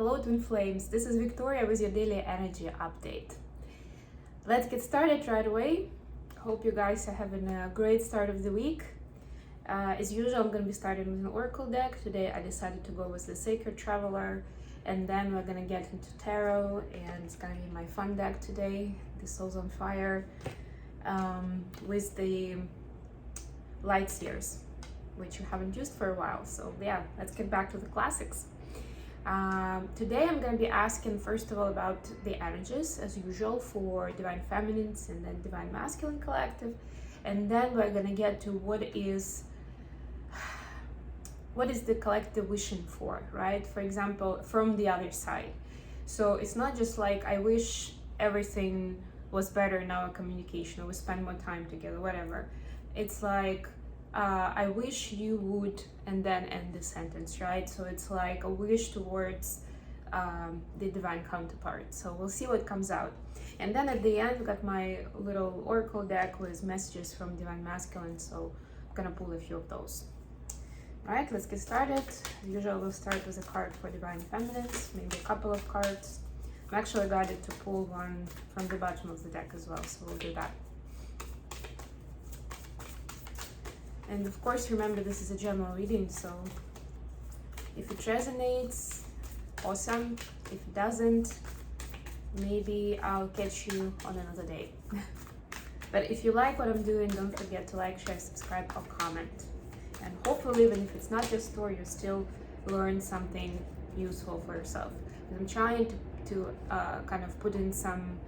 Hello Twin Flames, this is Victoria with your daily energy update. Let's get started right away. Hope you guys are having a great start of the week. As usual, I'm going to be starting with an oracle deck. Today I decided to go with the Sacred Traveler, and then we're going to get into tarot, and it's going to be my fun deck today, the Souls on Fire, with the Light Seers, which you haven't used for a while. So yeah, let's get back to the classics. Today I'm going to be asking first of all about the energies as usual for Divine Feminines and then Divine Masculine Collective, and then we're going to get to what is the collective wishing for, right? For example, from the other side. So it's not just like I wish everything was better in our communication or we spend more time together, whatever. It's like I wish you would, and then end the sentence, right? So it's like a wish towards the divine counterpart. So we'll see what comes out. And then at the end, we got my little oracle deck with messages from Divine Masculine. So I'm gonna pull a few of those. All right, let's get started. As usual, we'll start with a card for Divine Feminines, maybe a couple of cards. I'm actually guided to pull one from the bottom of the deck as well, so we'll do that. And of course, remember this is a general reading, so if it resonates, awesome. If it doesn't, maybe I'll catch you on another day. But if you like what I'm doing, don't forget to like, share, subscribe, or comment. And hopefully, even if it's not your story, you still learn something useful for yourself. And I'm trying to kind of put in some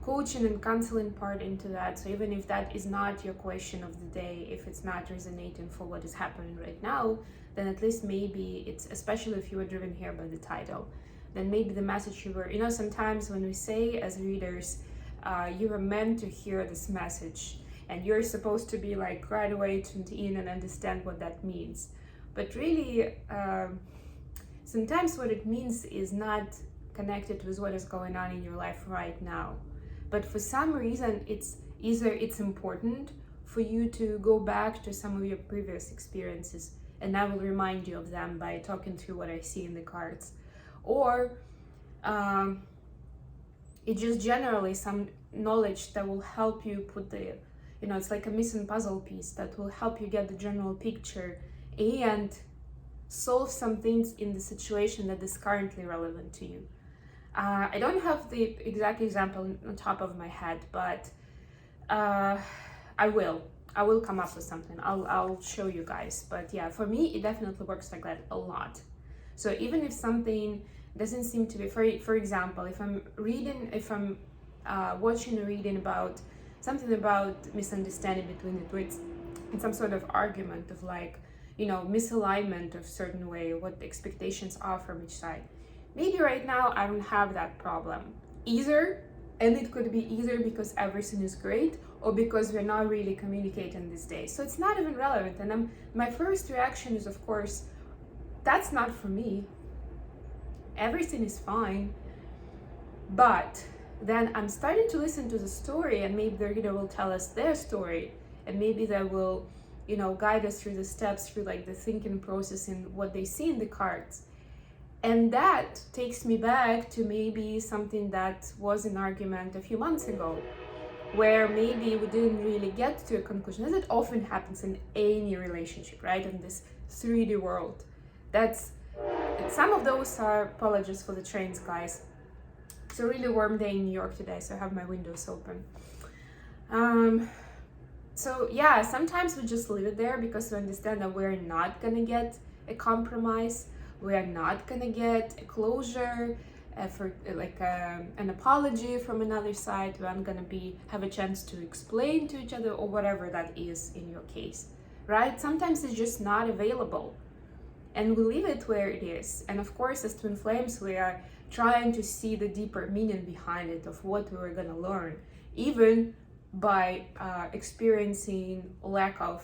coaching and counseling part into that. So even if that is not your question of the day, if it's not resonating for what is happening right now, then at least maybe it's, especially if you were driven here by the title, then maybe the message you were, sometimes when we say as readers, you were meant to hear this message and you're supposed to be like right away tuned in and understand what that means. But really, sometimes what it means is not connected with what is going on in your life right now. But for some reason, it's important for you to go back to some of your previous experiences, and I will remind you of them by talking through what I see in the cards. Or it's just generally some knowledge that will help you put the, it's like a missing puzzle piece that will help you get the general picture and solve some things in the situation that is currently relevant to you. I don't have the exact example on top of my head, but I will come up with something. I'll show you guys. But yeah, for me, it definitely works like that a lot. So even if something doesn't seem to be, for example, if I'm watching a reading about something about misunderstanding between the twins and some sort of argument of like, misalignment of certain way, what the expectations are from each side. Maybe right now I don't have that problem either, and it could be either because everything is great or because we're not really communicating these days. So it's not even relevant. And my first reaction is, of course, that's not for me. Everything is fine. But then I'm starting to listen to the story, and maybe the reader will tell us their story, and maybe they will, guide us through the steps, through like the thinking process and what they see in the cards. And that takes me back to maybe something that was an argument a few months ago, where maybe we didn't really get to a conclusion, as it often happens in any relationship, right? In this 3D world. Some of those are, apologies for the trains, guys. It's a really warm day in New York today, so I have my windows open. So yeah, sometimes we just leave it there because we understand that we're not gonna get a compromise. We are not gonna get a closure for like an apology from another side. We're not gonna have a chance to explain to each other, or whatever that is in your case, right? Sometimes it's just not available, and we leave it where it is. And of course, as Twin Flames, we are trying to see the deeper meaning behind it of what we were gonna learn, even by experiencing lack of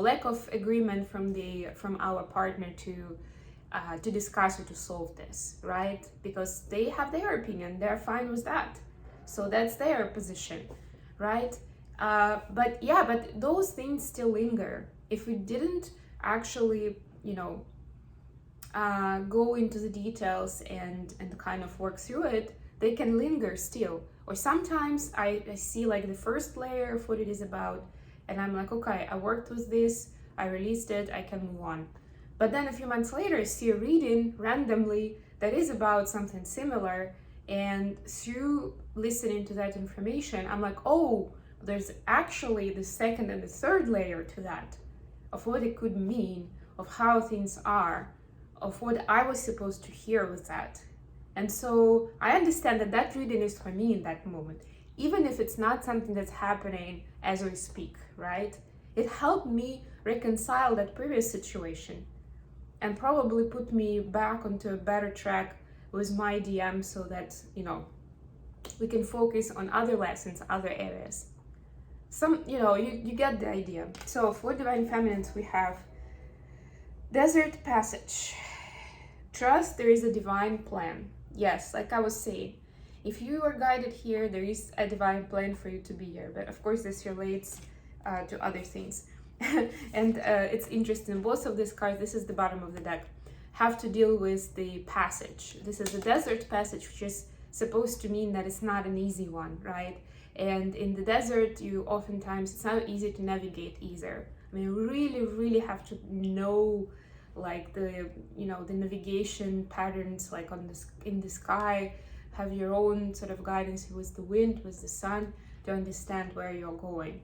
lack of agreement from our partner to discuss or to solve this, right? Because they have their opinion, they're fine with that, so that's their position, right? But those things still linger, if we didn't actually, go into the details and kind of work through it, they can linger still. Or sometimes I see like the first layer of what it is about, and I'm like, okay, I worked with this, I released it, I can move on. But then a few months later, I see a reading randomly that is about something similar, and through listening to that information, I'm like, oh, there's actually the second and the third layer to that, of what it could mean, of how things are, of what I was supposed to hear with that. And so I understand that that reading is for me in that moment, even if it's not something that's happening as we speak, right? It helped me reconcile that previous situation and probably put me back onto a better track with my DM, so that, we can focus on other lessons, other areas. You get the idea. So for Divine Feminines, we have Desert Passage. Trust there is a divine plan. Yes, like I was saying, if you are guided here, there is a divine plan for you to be here. But of course, this relates to other things. And it's interesting, both of these cards, this is the bottom of the deck, have to deal with the passage. This is a desert passage, which is supposed to mean that it's not an easy one, right? And in the desert, it's not easy to navigate either. I mean, really have to know like the navigation patterns, like in the sky, have your own sort of guidance with the wind, with the sun, to understand where you're going.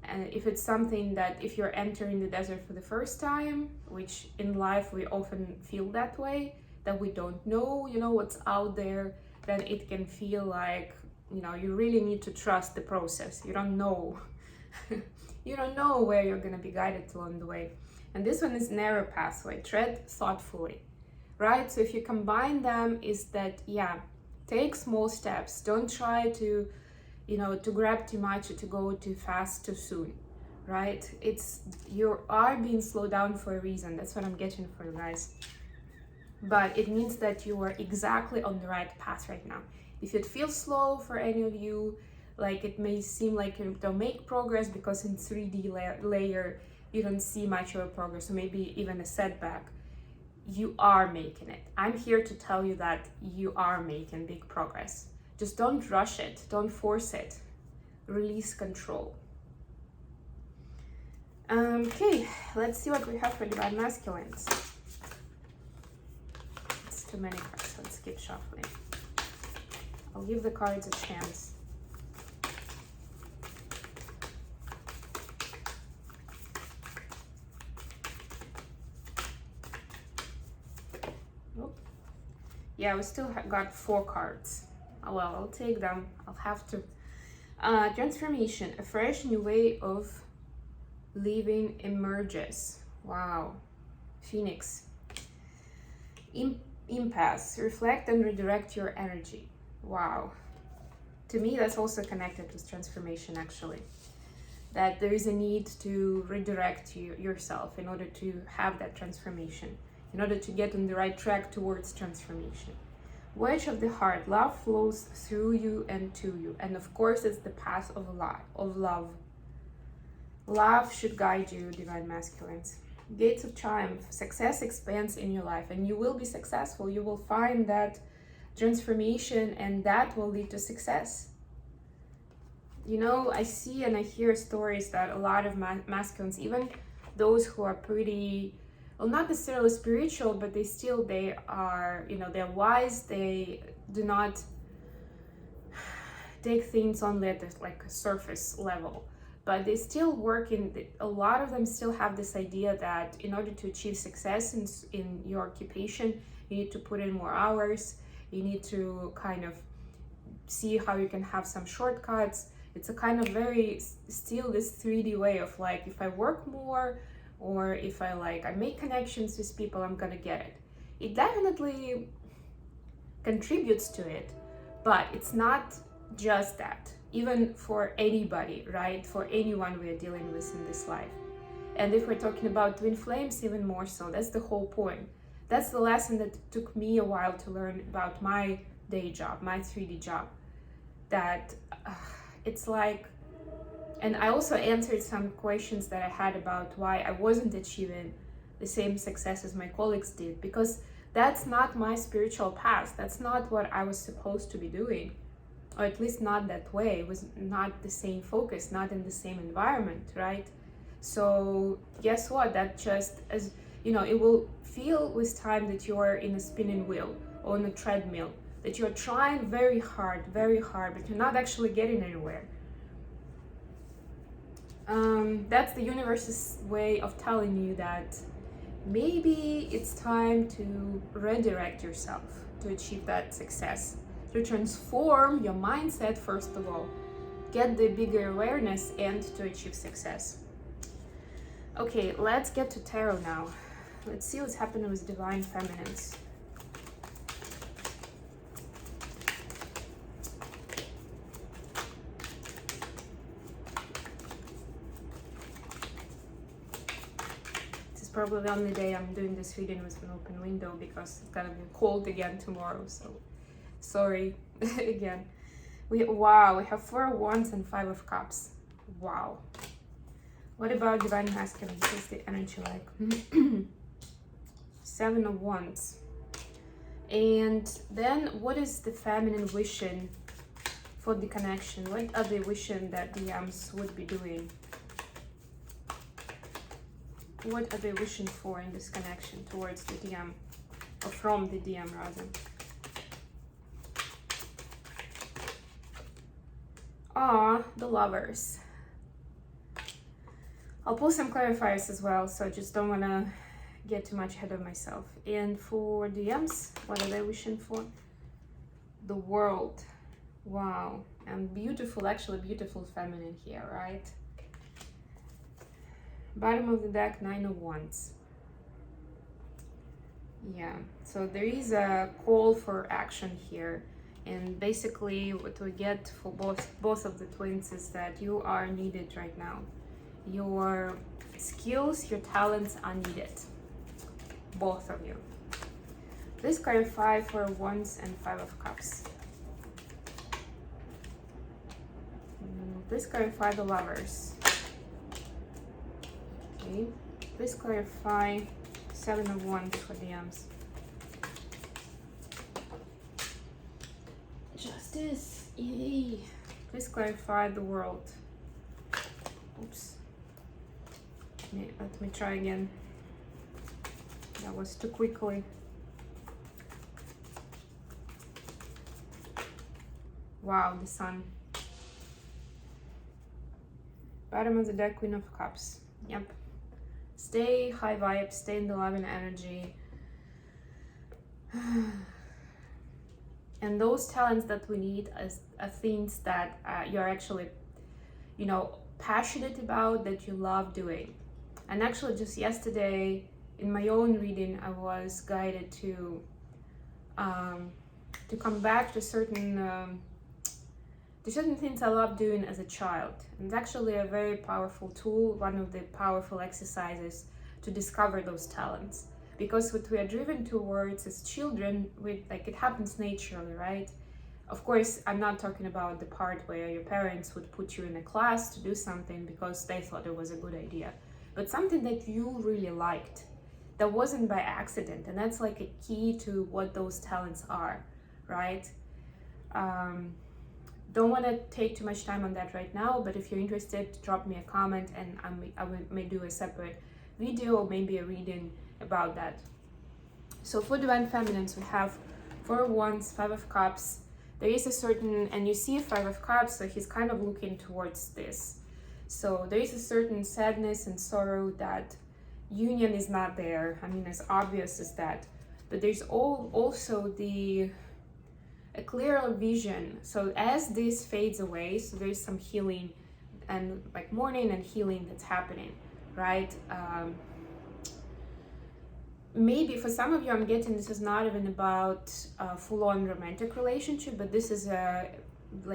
And if it's something that, if you're entering the desert for the first time, which in life we often feel that way, that we don't know, what's out there, then it can feel like, you really need to trust the process. You don't know. You don't know where you're going to be guided along the way. And this one is narrow pathway, tread thoughtfully, right? So if you combine them, is that, take small steps. Don't try to grab too much or to go too fast too soon, right? You are being slowed down for a reason. That's what I'm getting for you guys. But it means that you are exactly on the right path right now. If it feels slow for any of you, like it may seem like you don't make progress because in 3D layer, you don't see much of a progress, or maybe even a setback, you are making it. I'm here to tell you that you are making big progress. Just don't rush it, don't force it. Release control. Okay, let's see what we have for Divine Masculines. It's too many cards, let's keep shuffling. I'll give the cards a chance. Yeah, we still got 4 cards. Oh, well, I'll take them. I'll have to. Transformation. A fresh new way of living emerges. Wow. Phoenix. Impasse. Reflect and redirect your energy. Wow. To me, that's also connected with transformation, actually. That there is a need to redirect yourself in order to have that transformation, in order to get on the right track towards transformation. Wedge of the heart. Love flows through you and to you. And of course, it's the path of love. Love should guide you, Divine Masculines. Gates of triumph. Success expands in your life, and you will be successful. You will find that transformation, and that will lead to success. I see and I hear stories that a lot of masculines, even those who are pretty, well, not necessarily spiritual, but they are, they're wise. They do not take things only at a surface level, but they still work a lot of them still have this idea that in order to achieve success in your occupation, you need to put in more hours. You need to kind of see how you can have some shortcuts. It's a kind of very still this 3D way of like, if I work more, or if I make connections with people, I'm gonna get it. It definitely contributes to it, but it's not just that. Even for anybody, right? For anyone we are dealing with in this life. And if we're talking about twin flames, even more so. That's the whole point. That's the lesson that took me a while to learn about my day job, my 3D job. That it's like And I also answered some questions that I had about why I wasn't achieving the same success as my colleagues did, because that's not my spiritual path. That's not what I was supposed to be doing, or at least not that way. It was not the same focus, not in the same environment, right? So guess what? That just, as you know, it will feel with time that you're in a spinning wheel or on a treadmill, that you're trying very hard, but you're not actually getting anywhere. That's the universe's way of telling you that maybe it's time to redirect yourself to achieve that success, to transform your mindset first of all, get the bigger awareness, and to achieve success. Okay, let's get to tarot now. Let's see what's happening with divine feminines. Probably the only day I'm doing this reading with an open window because it's gonna be cold again tomorrow, so sorry again. We have 4 of Wands and 5 of Cups. Wow. What about divine masculine? What's the energy like? 7 of Wands. And then what is the feminine wishing for the connection? What are they wishing that the Yams would be doing? What are they wishing for in this connection towards the DM, or from the DM rather? The Lovers. I'll pull some clarifiers as well, so I just don't want to get too much ahead of myself. And for DMs, what are they wishing for? The World. Wow. And beautiful, actually beautiful feminine here, right? Bottom of the deck, 9 of Wands. Yeah, so there is a call for action here, and basically what we get for both of the twins is that you are needed right now. Your skills, your talents are needed, both of you. Please clarify for Wands and 5 of Cups. Please clarify the Lovers. Okay. Please clarify 7 of Wands for DMs. Justice. Yay. Please clarify the World. Oops. Let me try again. That was too quickly. Wow, the Sun. Bottom of the deck, Queen of Cups. Yep. Stay high vibe, stay in the loving energy. And those talents that we need are things that you're actually, passionate about, that you love doing. And actually just yesterday in my own reading, I was guided to come back to certain things I love doing as a child. And it's actually a very powerful tool, one of the powerful exercises to discover those talents. Because what we are driven towards as children, it happens naturally, right? Of course, I'm not talking about the part where your parents would put you in a class to do something because they thought it was a good idea. But something that you really liked, that wasn't by accident. And that's like a key to what those talents are, right? Don't want to take too much time on that right now, but if you're interested, drop me a comment and I may do a separate video or maybe a reading about that. So for divine feminines, we have 4 of Wands, 5 of Cups. There is a certain, and you see 5 of Cups, so he's kind of looking towards this. So there is a certain sadness and sorrow that union is not there. I mean, as obvious as that. But there's also a clearer vision. So as this fades away, so there's some healing and mourning and healing that's happening, right? Maybe for some of you, I'm getting this is not even about a full-on romantic relationship, but this is a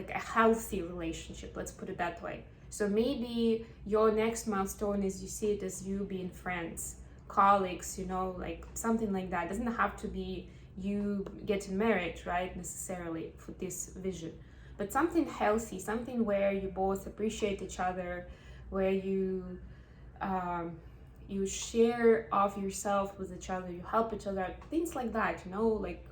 healthy relationship, let's put it that way. So maybe your next milestone is you see it as you being friends, colleagues, something like that. It doesn't have to be you getting married, right, necessarily for this vision. but something healthy, something where you both appreciate each other, where you share of yourself with each other, you help each other, things like that, like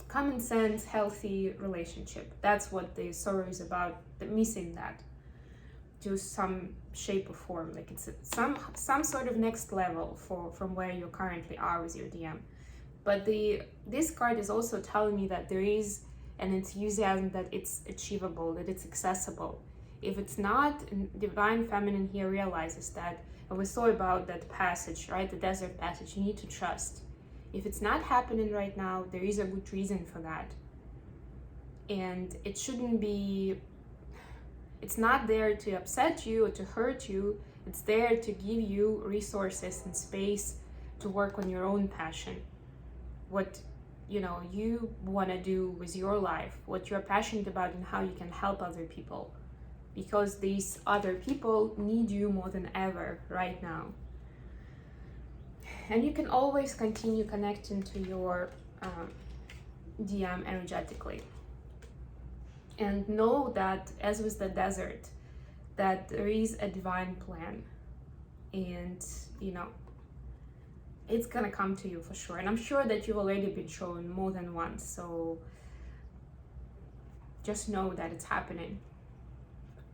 common sense, healthy relationship. That's what the story is about, missing that to some shape or form. Like it's some sort of next level from where you currently are with your DM. But this card is also telling me that there is an enthusiasm, that it's achievable, that it's accessible. If it's not, Divine Feminine here realizes that, and we saw about that passage, right, the desert passage, you need to trust. If it's not happening right now, there is a good reason for that. And it shouldn't be, it's not there to upset you or to hurt you. It's there to give you resources and space to work on your own passion. What you want to do with your life, what you're passionate about, and how you can help other people. Because these other people need you more than ever right now. And you can always continue connecting to your DM energetically. And know that, as with the desert, that there is a divine plan. And, it's gonna come to you for sure. And I'm sure that you've already been shown more than once. So just know that it's happening.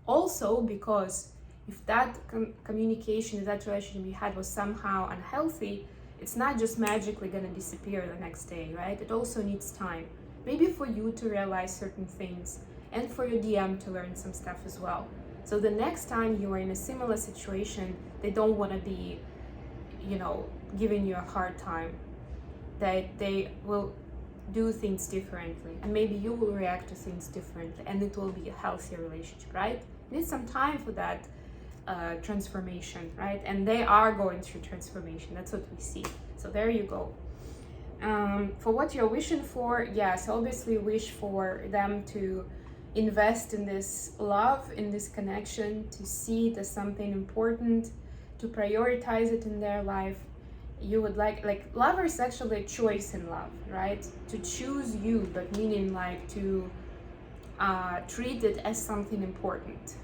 Also, because if that communication, that relationship you had was somehow unhealthy, it's not just magically gonna disappear the next day, right? It also needs time. Maybe for you to realize certain things, and for your DM to learn some stuff as well. So the next time you are in a similar situation, they don't want to be, giving you a hard time. That they will do things differently, and maybe you will react to things differently, and it will be a healthier relationship, right? You need some time for that transformation, right? And they are going through transformation. That's what we see. So there you go. For what you're wishing for, yes, obviously wish for them to invest in this love, in this connection, to see it as something important, to prioritize it in their life. You would like love is actually a choice in love, right? To choose you, but meaning like to treat it as something important.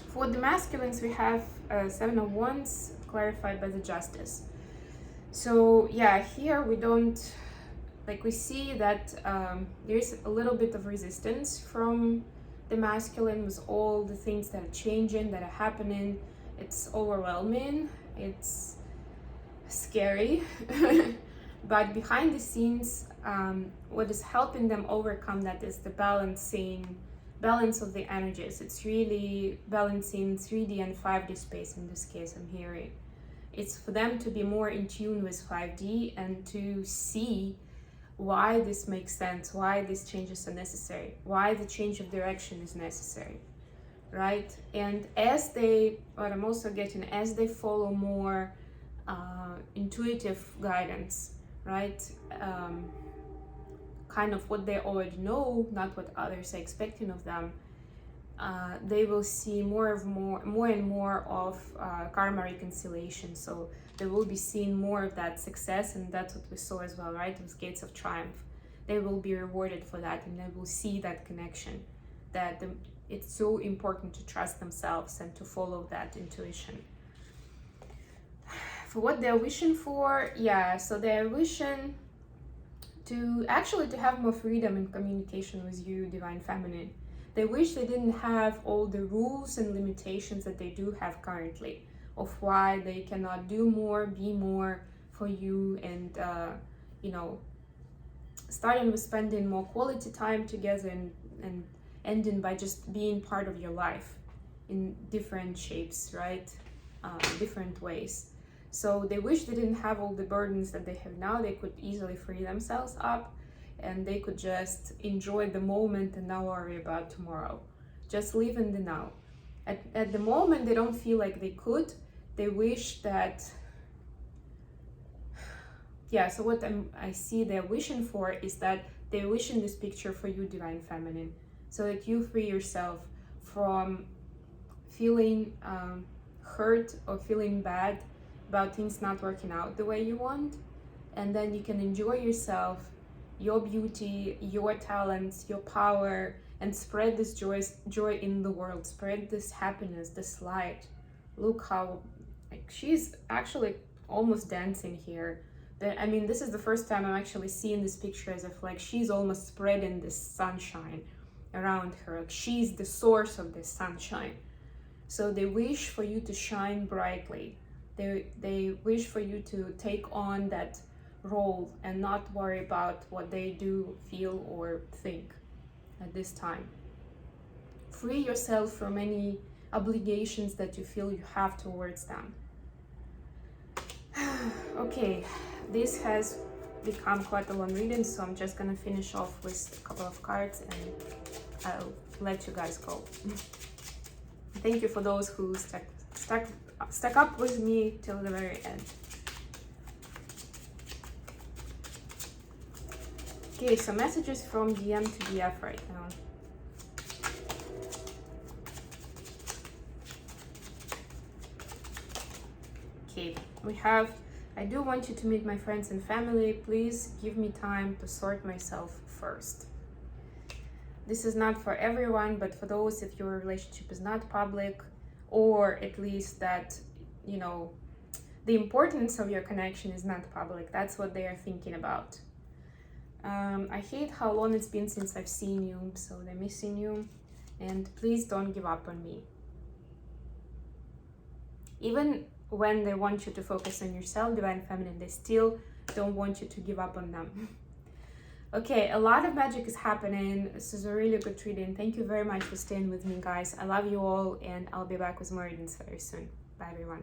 For the masculines, we have Seven of Wands clarified by the Justice. So yeah, here we don't, we see that there's a little bit of resistance from the masculine with all the things that are changing, that are happening. It's overwhelming, it's scary, but behind the scenes, what is helping them overcome that is the balance of the energies. It's really balancing 3D and 5D space in this case, I'm hearing. It's for them to be more in tune with 5D and to see why this makes sense, why these changes are necessary, why the change of direction is necessary, right? And what I'm also getting, as they follow more intuitive guidance, right? Kind of what they already know, not what others are expecting of them, they will see more and more of karma reconciliation. So they will be seeing more of that success, and that's what we saw as well, right? With Gates of Triumph. They will be rewarded for that, and they will see that connection, that it's so important to trust themselves and to follow that intuition. For what they're wishing for, yeah, so they're wishing to have more freedom in communication with you, Divine Feminine. They wish they didn't have all the rules and limitations that they do have currently, of why they cannot do more, be more for you, and starting with spending more quality time together, and ending by just being part of your life in different shapes, right? Different ways. So they wish they didn't have all the burdens that they have now. They could easily free themselves up, and they could just enjoy the moment and not worry about tomorrow. Just live in the now. At the moment, they don't feel like they could. They wish that, so what I see they're wishing for is that they wish in this picture for you, Divine Feminine, so that you free yourself from feeling hurt or feeling bad about things not working out the way you want, and then you can enjoy yourself your beauty, your talents, your power, and spread this joy in the world. Spread this happiness, this light. Look how, like, she's actually almost dancing here. I mean, this is the first time I'm actually seeing this picture as if like she's almost spreading this sunshine around her. Like she's the source of this sunshine. So they wish for you to shine brightly. They wish for you to take on that role and not worry about what they do, feel, or think at this time. Free yourself from any obligations that you feel you have towards them. Okay, this has become quite a long reading, so I'm just gonna finish off with a couple of cards and I'll let you guys go. Thank you for those who stuck up with me till the very end. Okay, so messages from DM to DF right now. Okay, we have, I do want you to meet my friends and family. Please give me time to sort myself first. This is not for everyone, but for those if your relationship is not public, or at least that, you know, the importance of your connection is not public. That's what they are thinking about. I hate how long it's been since I've seen you, so they're missing you. And please don't give up on me. Even when they want you to focus on yourself, Divine Feminine, they still don't want you to give up on them. Okay, a lot of magic is happening. This is a really good reading. Thank you very much for staying with me, guys. I love you all, and I'll be back with more readings very soon. Bye, everyone.